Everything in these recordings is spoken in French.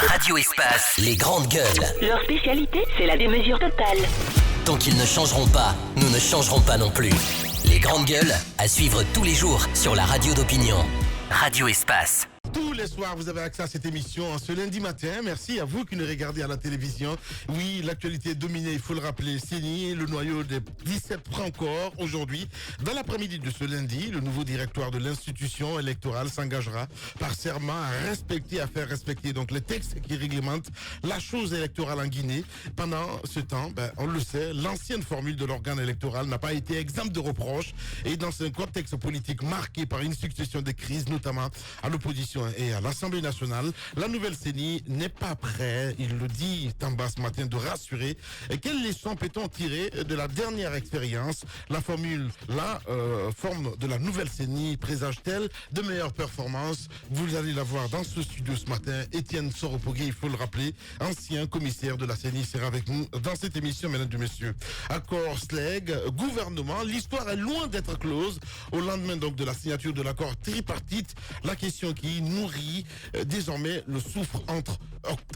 Radio Espace, les grandes gueules. Leur spécialité, c'est la démesure totale. Tant qu'ils ne changeront pas, nous ne changerons pas non plus. Les grandes gueules, à suivre tous les jours sur la radio d'opinion. Radio Espace. Tous les soirs, vous avez accès à cette émission ce lundi matin. Merci à vous qui nous regardez à la télévision. Oui, l'actualité est dominée, il faut le rappeler. CENI, le noyau des 17 prend corps aujourd'hui. Dans l'après-midi de ce lundi, le nouveau directoire de l'institution électorale s'engagera par serment à respecter, à faire respecter donc les textes qui réglementent la chose électorale en Guinée. Pendant ce temps, on le sait, l'ancienne formule de l'organe électoral n'a pas été exempte de reproches. Et dans un contexte politique marqué par une succession de crises, notamment à l'opposition et à l'Assemblée nationale, la nouvelle CENI n'est pas prête, il le dit Tamba ce matin, de rassurer. Et quelles leçons peut-on tirer de la dernière expérience? La forme de la nouvelle CENI présage-t-elle de meilleures performances? Vous allez la voir dans ce studio ce matin. Étienne Soropogué, il faut le rappeler, ancien commissaire de la CENI, sera avec nous dans cette émission, mesdames et messieurs. Accord SLEG, gouvernement, l'histoire est loin d'être close. Au lendemain donc de la signature de l'accord tripartite, la question qui nourrit désormais le souffle entre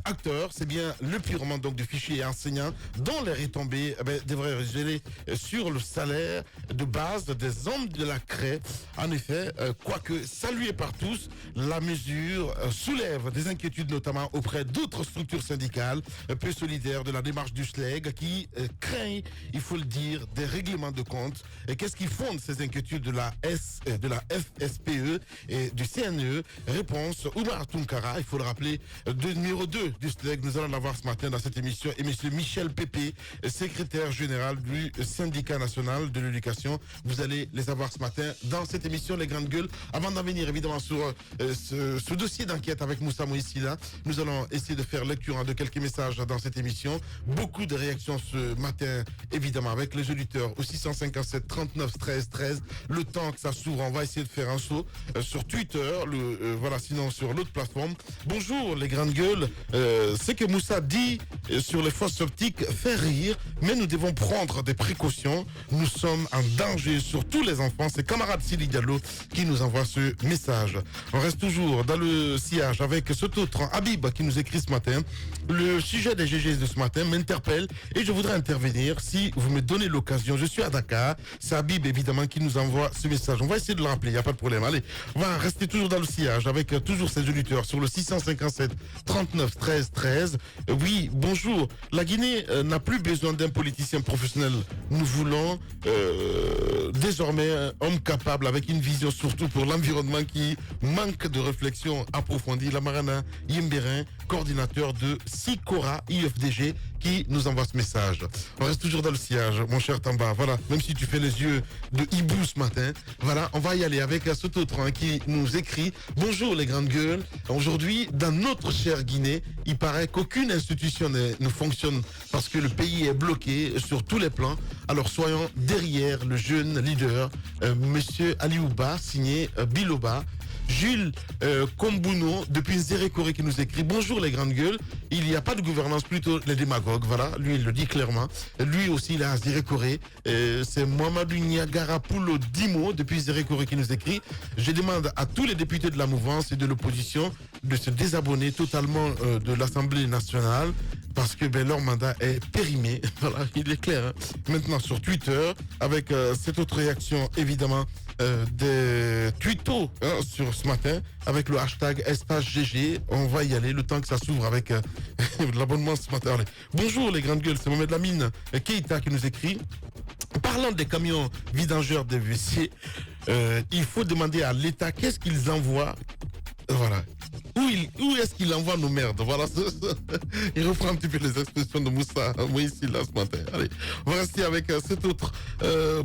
acteurs, c'est bien le purement donc du fichier enseignant dont les retombées devraient révéler sur le salaire de base des hommes de la CRE. En effet, quoique saluée par tous, la mesure soulève des inquiétudes notamment auprès d'autres structures syndicales peu solidaires de la démarche du SLEG qui craignent, il faut le dire, des règlements de compte. Et qu'est-ce qui fonde ces inquiétudes de la FSPE et du CNE? Réponse, Oumar Tounkara, il faut le rappeler, de numéro 2 du SLEG. Nous allons l'avoir ce matin dans cette émission. Et monsieur Michel Pépé, secrétaire général du syndicat national de l'éducation. Vous allez les avoir ce matin dans cette émission, les grandes gueules. Avant d'en venir évidemment sur ce dossier d'enquête avec Moussa Moïsila, nous allons essayer de faire lecture de quelques messages dans cette émission. Beaucoup de réactions ce matin, évidemment, avec les auditeurs au 657 39 13 13. Le temps que ça s'ouvre, on va essayer de faire un saut sur Twitter, sinon sur l'autre plateforme. Bonjour les grandes gueules. Ce que Moussa dit sur les fausses optiques fait rire, mais nous devons prendre des précautions. Nous sommes en danger, surtout les enfants. C'est camarade Sili Diallo qui nous envoie ce message. On reste toujours dans le sillage avec cet autre Habib qui nous écrit ce matin. Le sujet des GG de ce matin m'interpelle et je voudrais intervenir si vous me donnez l'occasion. Je suis à Dakar. C'est Habib évidemment qui nous envoie ce message. On va essayer de le rappeler, il n'y a pas de problème. Allez, on va rester toujours dans le sillage avec toujours ces auditeurs sur le 657 39 13 13. Oui, bonjour. La Guinée n'a plus besoin d'un politicien professionnel. Nous voulons désormais un homme capable avec une vision surtout pour l'environnement qui manque de réflexion approfondie. Lamarana Yimberin, coordinateur de SICORA IFDG, qui nous envoie ce message. On reste toujours dans le sillage, mon cher Tamba. Voilà, même si tu fais les yeux de hibou ce matin, voilà, on va y aller avec cet autre qui nous écrit. Bonjour les grandes gueules. Aujourd'hui, dans notre chère Guinée, il paraît qu'aucune institution ne fonctionne parce que le pays est bloqué sur tous les plans. Alors soyons derrière le jeune leader, monsieur Aliouba, signé Biloba. Jules Kombuno, depuis Zérékoré, qui nous écrit: bonjour les grandes gueules, il n'y a pas de gouvernance, plutôt les démagogues. Voilà, lui il le dit clairement. Lui aussi il est à Zérékoré. C'est Mohamedou Niagarapulo Dimo, depuis Zérékoré, qui nous écrit: je demande à tous les députés de la mouvance et de l'opposition de se désabonner totalement de l'Assemblée nationale parce que leur mandat est périmé. Voilà, il est clair. Maintenant sur Twitter, avec cette autre réaction évidemment des tweetos sur ce matin avec le hashtag #GG. On va y aller le temps que ça s'ouvre avec l'abonnement ce matin. Allez. Bonjour les grandes gueules, c'est Mohamed Lamine Keita qui nous écrit: parlant des camions vidangeurs des WC, il faut demander à l'État qu'est-ce qu'ils envoient. Voilà. Où est-ce qu'il envoie nos merdes? Voilà. Il reprend un petit peu les expressions de Moussa ici là ce matin. Allez, on va rester avec cet autre.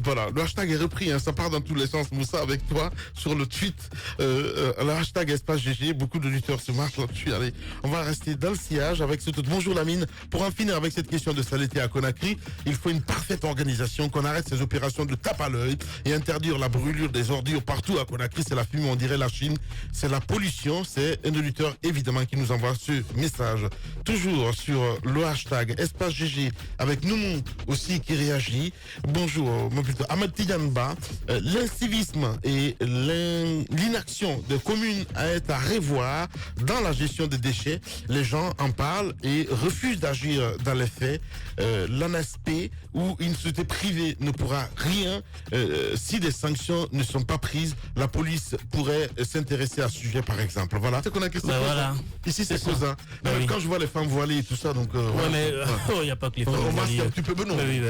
Voilà, le hashtag est repris, ça part dans tous les sens. Moussa, avec toi sur le tweet, le hashtag espace GG. Beaucoup d'auditeurs se marquent là-dessus. Allez, on va rester dans le sillage avec cet autre. Bonjour Lamine. Pour en finir avec cette question de saleté à Conakry, il faut une parfaite organisation, qu'on arrête ces opérations de tape à l'œil et interdire la brûlure des ordures partout à Conakry. C'est la fumée, on dirait la Chine. C'est la pollution, c'est un auditeur auditeurs, évidemment, qui nous envoient ce message. Toujours sur le hashtag Espace GG, avec Noumou aussi qui réagit. Bonjour, mon plutôt Ahmed Tidianba. L'incivisme et l'inaction des communes est à revoir dans la gestion des déchets. Les gens en parlent et refusent d'agir dans les faits. L'ANSP ou une société privée ne pourra rien si des sanctions ne sont pas prises. La police pourrait s'intéresser à ce sujet, par exemple. Voilà. C'est qu'on a question. Voilà. Ici, c'est ça. Oui. Quand je vois les femmes voilées et tout ça, donc. Ouais, mais il n'y a pas que les femmes voilées. On masque un petit peu, non. Oui,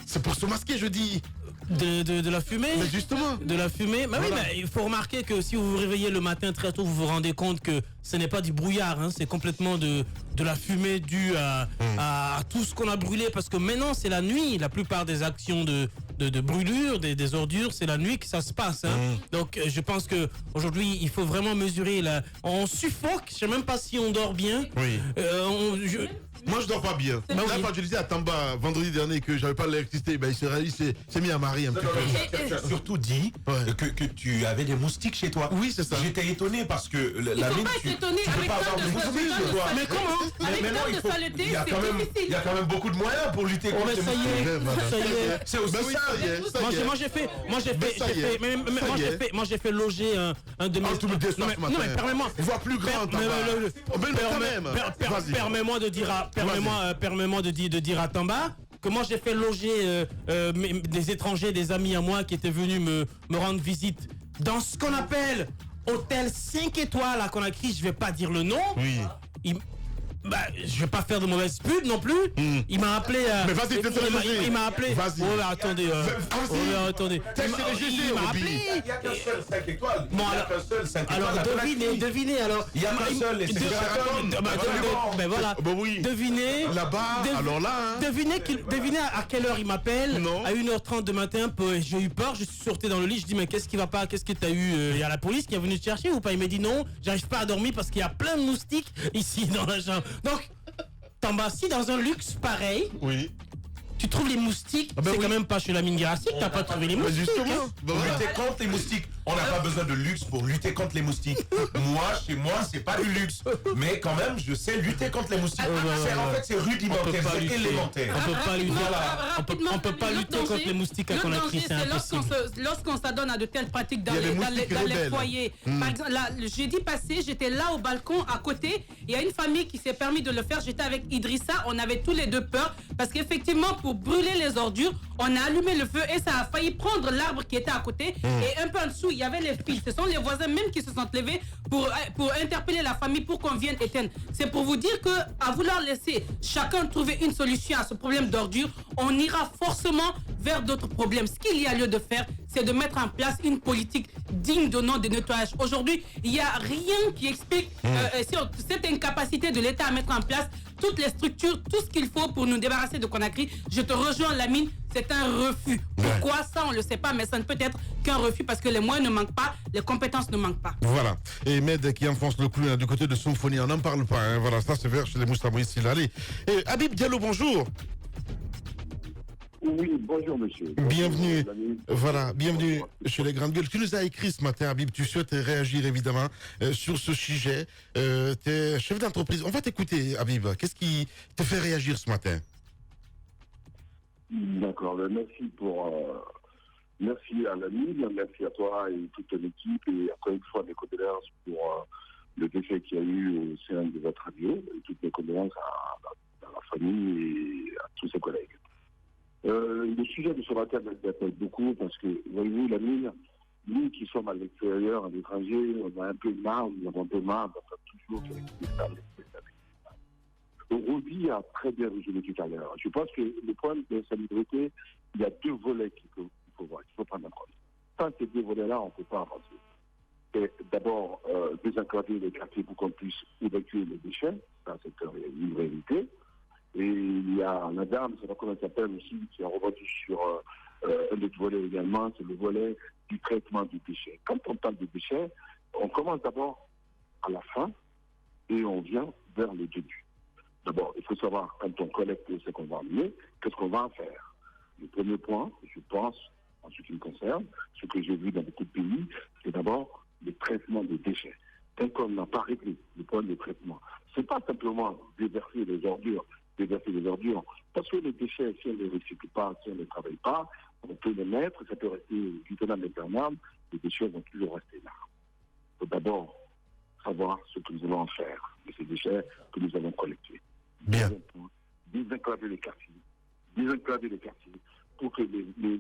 c'est pour se masquer, je dis. De la fumée. Mais justement. De la fumée. Mais voilà. oui, mais il faut remarquer que si vous vous réveillez le matin très tôt, vous vous rendez compte que ce n'est pas du brouillard, hein, c'est complètement de la fumée due à tout ce qu'on a brûlé. Parce que maintenant, c'est la nuit. La plupart des actions de brûlure, des ordures, c'est la nuit que ça se passe. Hein. Donc, je pense qu'aujourd'hui, il faut vraiment mesurer. On suffoque. Je ne sais même pas si on dort bien. Oui. Moi, je dors pas bien. Là, quand je disais à Tamba vendredi dernier que j'avais pas l'électricité, ben, il s'est mis à marier un petit peu. Tu as surtout dit que tu avais des moustiques chez toi. Oui, c'est ça. J'étais étonné parce que la mine, tu peux pas avoir de moustiques chez toi. Mais comment? Mais non, il y a quand même beaucoup de moyens pour lutter contre les moustiques. Ça y est. C'est aussi ça. Moi, j'ai fait loger un de mes... tu me déçois ce matin. Non, mais permets-moi. Voix plus grande, Permets-moi de dire à Tamba que moi j'ai fait loger des étrangers, des amis à moi qui étaient venus me rendre visite dans ce qu'on appelle hôtel 5 étoiles à Conakry. Je vais pas dire le nom. Oui. Je vais pas faire de mauvaise pub non plus. Il m'a appelé. Mais vas-y, il m'a appelé. Vas-y. Oh, attendez. Attendez. Il m'a appelé. Il n'y a qu'un seul 5 étoiles. Bon, il n'y a qu'un seul 5 étoiles. Alors, devinez. Alors, il n'y a qu'un seul. Et c'est ben voilà. Oui. Devinez. Là-bas, alors là. Devinez à quelle heure il m'appelle. Non. À 1h30 du matin. J'ai eu peur. Je suis sorti dans le lit. Je dis, mais qu'est-ce qui va pas? Qu'est-ce que tu as eu? Il y a la police qui est venue te chercher ou pas? Il m'a dit non. J'arrive pas à dormir parce qu'il y a plein de moustiques ici dans la chambre. Donc, Tamba, si dans un luxe pareil, oui, tu trouves les moustiques, c'est quand même pas chez la mine Graphique, t'as pas trouvé les moustiques. Justement, pour lutter contre les moustiques. On n'a pas besoin de luxe pour lutter contre les moustiques. Chez moi, c'est pas du luxe. Mais quand même, je sais lutter contre les moustiques. En fait, c'est rudimentaire, c'est élémentaire. On peut pas lutter contre les moustiques à Conakry, c'est impossible. Lorsqu'on s'adonne à de telles pratiques dans les foyers. Par exemple, le jeudi passé, j'étais là au balcon à côté. Il y a une famille qui s'est permis de le faire. J'étais avec Idrissa. On avait tous les deux peur. Parce qu'effectivement, pour brûler les ordures, on a allumé le feu et ça a failli prendre l'arbre qui était à côté. Et un peu en dessous, il y avait les fils. Ce sont les voisins même qui se sont levés pour interpeller la famille pour qu'on vienne éteindre. C'est pour vous dire que à vouloir laisser chacun trouver une solution à ce problème d'ordure, on ira forcément vers d'autres problèmes. Ce qu'il y a lieu de faire, c'est de mettre en place une politique digne de nom de nettoyage. Aujourd'hui, il n'y a rien qui explique cette incapacité de l'État à mettre en place toutes les structures, tout ce qu'il faut pour nous débarrasser de Conakry. Je te rejoins, Lamine, c'est un refus. Pourquoi ça, on ne le sait pas, mais ça ne peut être qu'un refus parce que les moyens ne manquent pas, les compétences ne manquent pas. Voilà. Et Med qui enfonce le clou du côté de Symphonie, on n'en parle pas. Hein. Voilà, ça c'est vers chez les Moustamouis ici. Allez. Et Habib Diallo, bonjour. Oui, bonjour monsieur. Bienvenue. Voilà, bienvenue bonjour. Chez les Grandes Gueules. Tu nous as écrit ce matin, Habib, tu souhaites réagir évidemment sur ce sujet. Tu es chef d'entreprise. On va t'écouter, Habib. Qu'est-ce qui te fait réagir ce matin? D'accord, merci à l'ami, merci à toi et toute ton équipe et encore une fois mes condoléances pour le décès qu'il y a eu au sein de votre radio et toutes mes condoléances à la famille et à tous ses collègues. Le sujet de ce matin m'intéresse beaucoup parce que, voyez-vous, la mine, nous qui sommes à l'extérieur, à l'étranger, on a un peu marre, nous avons un peu marre d'entendre toujours que l'État. Rodi a très bien résumé tout à l'heure. Je pense que le problème de l'insalubrité, il y a deux volets qu'il faut voir, qu'il faut prendre en compte. Sans ces deux volets-là, on ne peut pas avancer. Et d'abord, désenclaver les quartiers pour qu'on puisse évacuer les déchets, ça c'est une réalité. Et il y a la dame, je ne sais pas comment elle s'appelle aussi, qui a rebondi sur un autre volet également, c'est le volet du traitement des déchets. Quand on parle de déchets, on commence d'abord à la fin et on vient vers le début. D'abord, il faut savoir, quand on collecte ce qu'on va amener, qu'est-ce qu'on va en faire. Le premier point, je pense, en ce qui me concerne, ce que j'ai vu dans beaucoup de pays, c'est d'abord le traitement des déchets. tant qu'on n'a pas réglé le problème de traitement, c'est pas simplement déverser les ordures, parce que les déchets, si on ne les recycle pas, si on ne les travaille pas, on peut les mettre, ça peut rester vitam aeternam, les déchets vont toujours rester là. Il faut d'abord savoir ce que nous allons en faire de ces déchets que nous avons collectés. Bien. Désenclaver les quartiers pour que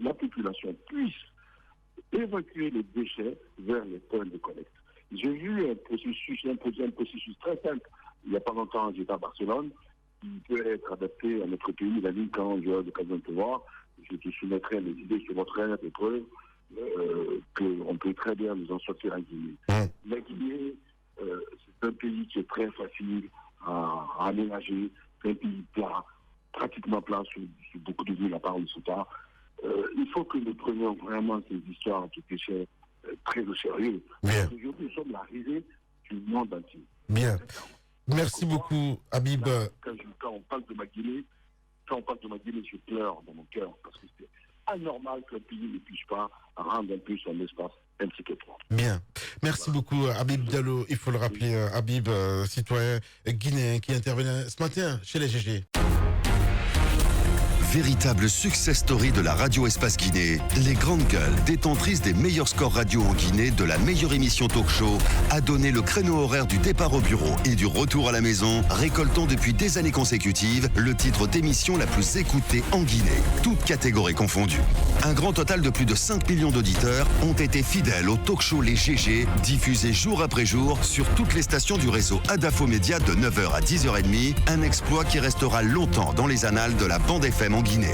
la population puisse évacuer les déchets vers les points de collecte. J'ai vu un processus très simple. Il n'y a pas longtemps, j'étais à Barcelone, qui peut être adapté à notre pays. La ligne, quand j'aurai l'occasion de te voir, je te soumettrai les idées, je te montrerai des preuves qu'on peut très bien nous en sortir en Guinée. La Guinée, c'est un pays qui est très facile à aménager, c'est un pays plat, pratiquement plat sur beaucoup de villes à part le Souta. Il faut que nous prenions vraiment ces histoires de déchets très au sérieux. Bien. Aujourd'hui, nous sommes l'arrivée du monde entier. Bien. Merci beaucoup, Habib. Quand on parle de ma Guinée, je pleure dans mon cœur parce que c'est anormal qu'un pays ne puisse pas rendre un peu son espace un petit peu trop. Bien. Merci beaucoup, Habib Diallo. Il faut le rappeler, Habib, citoyen guinéen qui intervenait ce matin chez les GG. Véritable success story de la radio Espace Guinée, les grandes gueules, détentrices des meilleurs scores radio en Guinée, de la meilleure émission talk show, a donné le créneau horaire du départ au bureau et du retour à la maison, récoltant depuis des années consécutives le titre d'émission la plus écoutée en Guinée, toutes catégories confondues. Un grand total de plus de 5 millions d'auditeurs ont été fidèles au talk show Les GG, diffusé jour après jour sur toutes les stations du réseau Adafo Média de 9h à 10h30, un exploit qui restera longtemps dans les annales de la bande FM en Guinée.